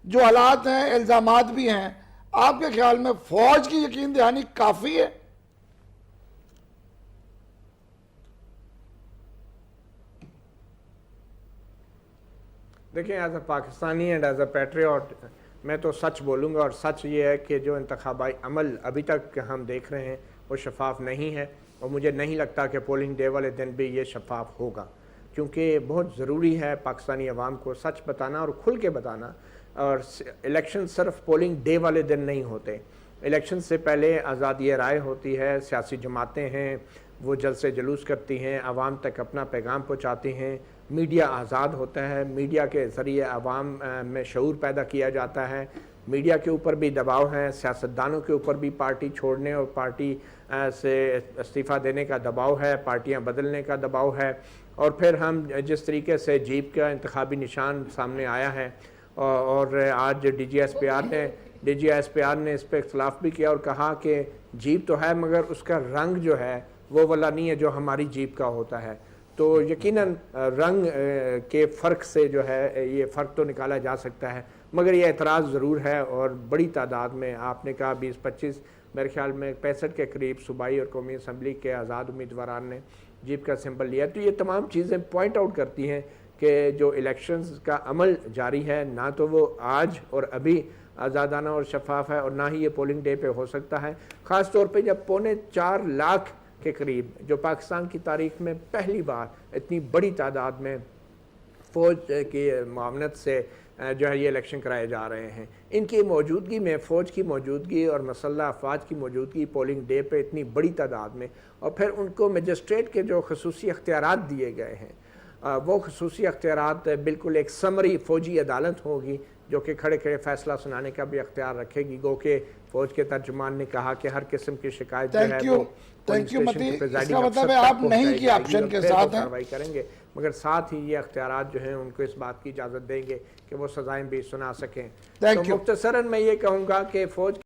جو حالات ہیں، الزامات بھی ہیں، آپ کے خیال میں فوج کی یقین دہانی کافی ہے؟ دیکھیں، as a Pakistani and as a Patriot میں تو سچ بولوں گا، اور سچ یہ ہے کہ جو انتخابی عمل ابھی تک ہم دیکھ رہے ہیں وہ شفاف نہیں ہے، اور مجھے نہیں لگتا کہ پولنگ ڈے والے دن بھی یہ شفاف ہوگا، کیونکہ بہت ضروری ہے پاکستانی عوام کو سچ بتانا اور کھل کے بتانا. اور الیکشن صرف پولنگ ڈے والے دن نہیں ہوتے، الیکشن سے پہلے آزادی رائے ہوتی ہے، سیاسی جماعتیں ہیں وہ جلسے جلوس کرتی ہیں، عوام تک اپنا پیغام پہنچاتی ہیں، میڈیا آزاد ہوتا ہے، میڈیا کے ذریعے عوام میں شعور پیدا کیا جاتا ہے. میڈیا کے اوپر بھی دباؤ ہے، سیاستدانوں کے اوپر بھی پارٹی چھوڑنے اور پارٹی سے استعفیٰ دینے کا دباؤ ہے، پارٹیاں بدلنے کا دباؤ ہے. اور پھر ہم جس طریقے سے جیپ کا انتخابی نشان سامنے آیا ہے، اور آج D G S P R نے اس پہ اختلاف بھی کیا اور کہا کہ جیپ تو ہے مگر اس کا رنگ جو ہے وہ والا نہیں ہے جو ہماری جیپ کا ہوتا ہے. تو یقیناً رنگ کے فرق سے جو ہے یہ فرق تو نکالا جا سکتا ہے، مگر یہ اعتراض ضرور ہے. اور بڑی تعداد میں، آپ نے کہا 20-25، میرے خیال میں 65 کے قریب صوبائی اور قومی اسمبلی کے آزاد امیدواران نے جیپ کا سمبل لیا. تو یہ تمام چیزیں پوائنٹ آؤٹ کرتی ہیں کہ جو الیکشنز کا عمل جاری ہے نہ تو وہ آج اور ابھی آزادانہ اور شفاف ہے، اور نہ ہی یہ پولنگ ڈے پہ ہو سکتا ہے، خاص طور پہ جب 4.25 لاکھ کے قریب، جو پاکستان کی تاریخ میں پہلی بار اتنی بڑی تعداد میں فوج کی معاونت سے جو ہے یہ الیکشن کرائے جا رہے ہیں. ان کی موجودگی میں، فوج کی موجودگی اور مسلح افواج کی موجودگی پولنگ ڈے پہ اتنی بڑی تعداد میں، اور پھر ان کو مجسٹریٹ کے جو خصوصی اختیارات دیے گئے ہیں، وہ خصوصی اختیارات بالکل ایک سمری فوجی عدالت ہوگی جو کہ کھڑے کھڑے فیصلہ سنانے کا بھی اختیار رکھے گی. گو کہ فوج کے ترجمان نے کہا کہ ہر قسم کی شکایت جو ہے وہ تھینک یو متی، اس کا مطلب ہے آپ نہیں کی آپشن کے ساتھ ہیں، کارروائی کریں گے، مگر ساتھ ہی یہ اختیارات جو ہیں ان کو اس بات کی اجازت دیں گے کہ وہ سزائیں بھی سنا سکیں. تو مختصراً میں یہ کہوں گا کہ فوج